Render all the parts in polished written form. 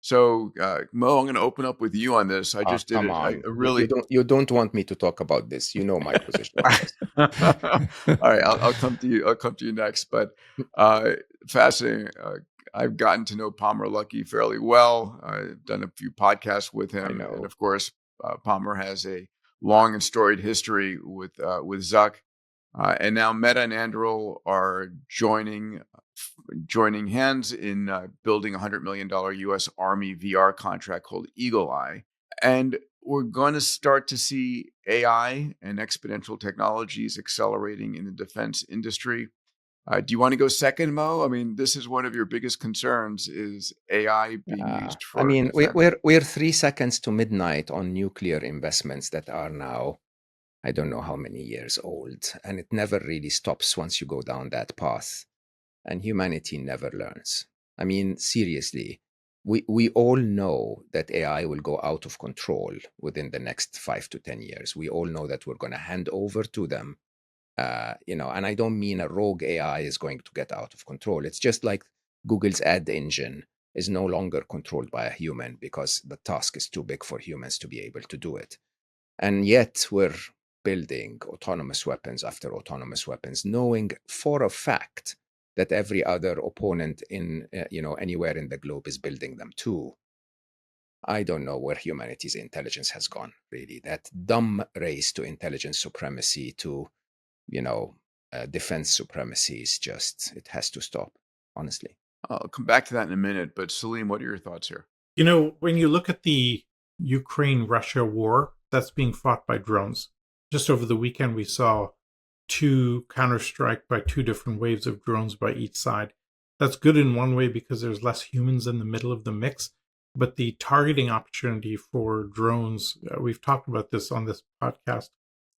So, Mo, I'm going to open up with you on this. I Ah, just did come it. I on. really. You don't want me to talk about this. You know my position on this. All right, I'll come to you. I'll come to you next. But uh, fascinating. I've gotten to know Palmer Luckey fairly well. I've done a few podcasts with I him, and know. of course, Palmer has a long and storied history with Zuck. And now Meta and Anduril are joining hands in building a $100 million U.S. Army VR contract called Eagle Eye. And we're going to start to see AI and exponential technologies accelerating in the defense industry. Do you want to go second, Mo? I mean, this is one of your biggest concerns: is AI being used I for mean, defense? we're 3 seconds to midnight on nuclear investments that are now, I don't know how many years old, and it never really stops once you go down that path. And humanity never learns. I mean, seriously, we all know that AI will go out of control within the next 5 to 10 years. We all know that we're going to hand over to them. And I don't mean a rogue AI is going to get out of control. It's just like Google's ad engine is no longer controlled by a human because the task is too big for humans to be able to do it. And yet we're building autonomous weapons after autonomous weapons, knowing for a fact that every other opponent in anywhere in the globe is building them too. I don't know where humanity's intelligence has gone, really. That dumb race to intelligence supremacy, to defense supremacy is just, it has to stop, honestly. I'll come back to that in a minute. But Salim, what are your thoughts here? When you look at the Ukraine-Russia war that's being fought by drones, just over the weekend we saw 2 counterstrike by 2 different waves of drones by each side. That's good in one way because there's less humans in the middle of the mix, but the targeting opportunity for drones, we've talked about this on this podcast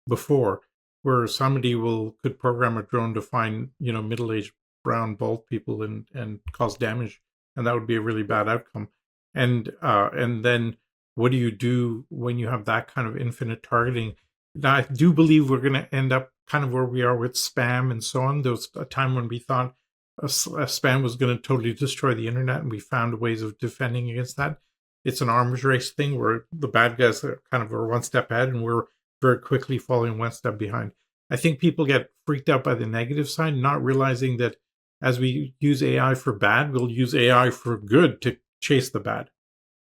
before, where somebody could program a drone to find middle-aged brown bald people and cause damage, and that would be a really bad outcome. And then what do you do when you have that kind of infinite targeting? Now, I do believe we're going to end up kind of where we are with spam and so on. There was a time when we thought spam was going to totally destroy the internet, and we found ways of defending against that. It's an arms race thing where the bad guys are kind of one step ahead, and we're very quickly following one step behind. I think people get freaked out by the negative side, not realizing that as we use AI for bad, we'll use AI for good to chase the bad.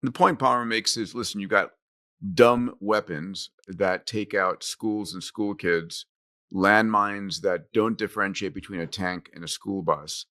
The point Palmer makes is, listen, you've got dumb weapons that take out schools and school kids, landmines that don't differentiate between a tank and a school bus.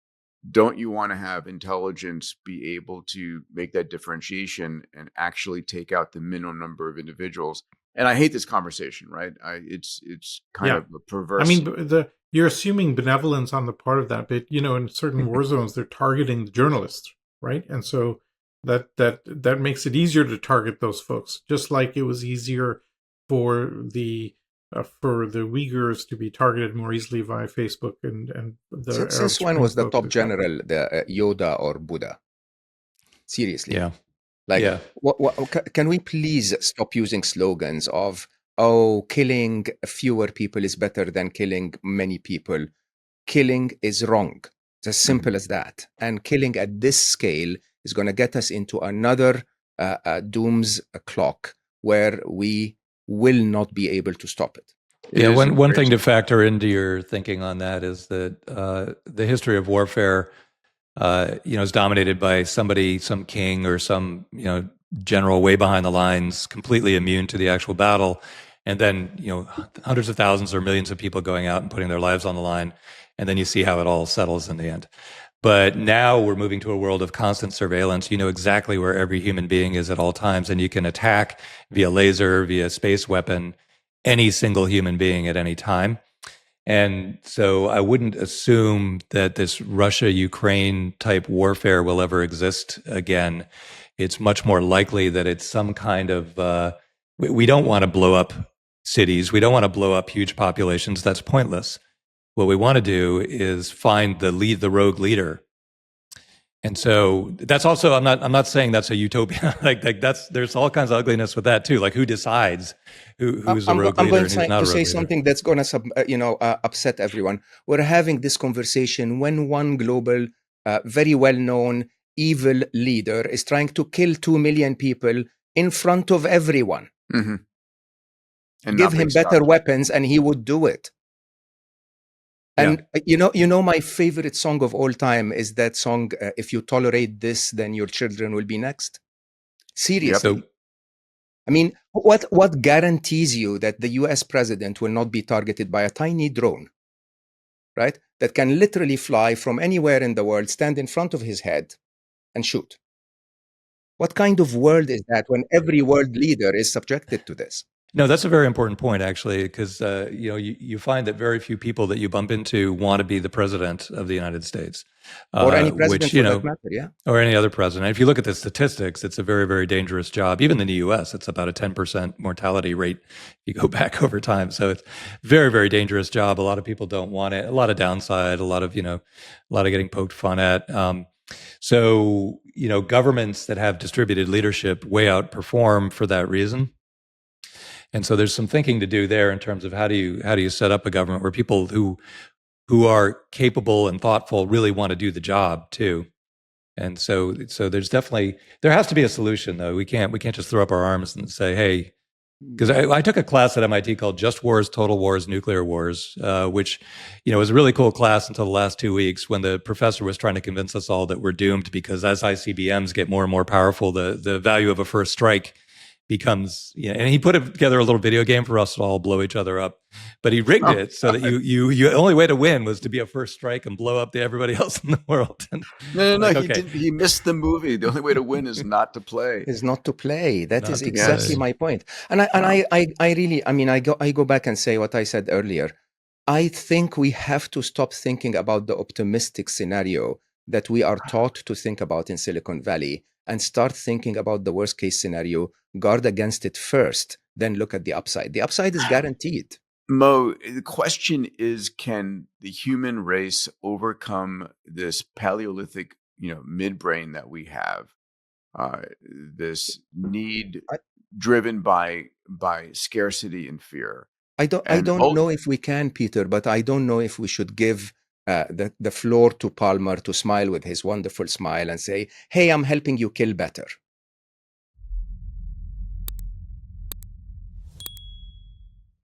Don't you want to have intelligence be able to make that differentiation and actually take out the minimum number of individuals? And I hate this conversation, right? It's kind of a perverse. I mean, you're assuming benevolence on the part of that, but in certain war zones, they're targeting the journalists, right? And so that makes it easier to target those folks, just like it was easier for the Uyghurs to be targeted more easily via Facebook and the Since when was the top general the Yoda or Buddha? Seriously. Yeah. Like, yeah. Can we please stop using slogans of, killing fewer people is better than killing many people? Killing is wrong. It's as simple as that. And killing at this scale is going to get us into another doom's clock where we will not be able to stop it. Yeah, one thing to factor into your thinking on that is that the history of warfare, is dominated by some king or some, general way behind the lines, completely immune to the actual battle. And then, hundreds of thousands or millions of people going out and putting their lives on the line. And then you see how it all settles in the end. But now we're moving to a world of constant surveillance. You know exactly where every human being is at all times, and you can attack via laser, via space weapon, any single human being at any time. And so I wouldn't assume that this Russia-Ukraine type warfare will ever exist again. It's much more likely that it's some kind of, we don't want to blow up cities. We don't want to blow up huge populations. That's pointless. What we want to do is find the rogue leader. And so that's also, I'm not saying that's a utopia. like there's all kinds of ugliness with that too. Like who decides who's a rogue leader and who's not a rogue leader? I'm going to say something that's going to upset everyone. We're having this conversation when one global, very well-known evil leader is trying to kill 2 million people in front of everyone. Mm-hmm. And Give him nothing better stopped. weapons and he would do it. And you know, my favorite song of all time is that song, if you tolerate this, then your children will be next. Seriously. So, I mean, what guarantees you that the US president will not be targeted by a tiny drone, right? That can literally fly from anywhere in the world, stand in front of his head and shoot. What kind of world is that when every world leader is subjected to this? no, that's a very important point, actually, because you know you find that very few people that you bump into want to be the president of the United States, Or any president which for you that know, matter, yeah. or any other president. If you look at the statistics, it's a very, very dangerous job. Even in the U.S., it's about a 10% mortality rate. You go back over time, so it's very, very dangerous job. A lot of people don't want it. A lot of downside. A lot of getting poked fun at. So you know, governments that have distributed leadership way outperform for that reason. And so there's some thinking to do there in terms of how do you set up a government where people who are capable and thoughtful really want to do the job too. And so there's definitely, there has to be a solution though. We can't just throw up our arms and say, hey, because I took a class at MIT called Just Wars, Total Wars, Nuclear Wars, which, you know, was a really cool class until the last 2 weeks when the professor was trying to convince us all that we're doomed because as ICBMs get more and more powerful, the value of a first strike becomes, you know, and he put together a little video game for us to all blow each other up, but he rigged it so that you only way to win was to be a first strike and blow up everybody else in the world. No. Like, He missed the movie. The only way to win is not to play. Is not to play. That Not is to exactly play. my point. And I really, I mean, I go back and say what I said earlier. I think we have to stop thinking about the optimistic scenario that we are taught to think about in Silicon Valley and start thinking about the worst case scenario, guard against it first, then look at the upside. The upside is guaranteed. Mo, the question is, can the human race overcome this Paleolithic, midbrain that we have? This need driven by scarcity and fear. I don't know if we can, Peter, but I don't know if we should give the floor to Palmer to smile with his wonderful smile and say, hey, I'm helping you kill better.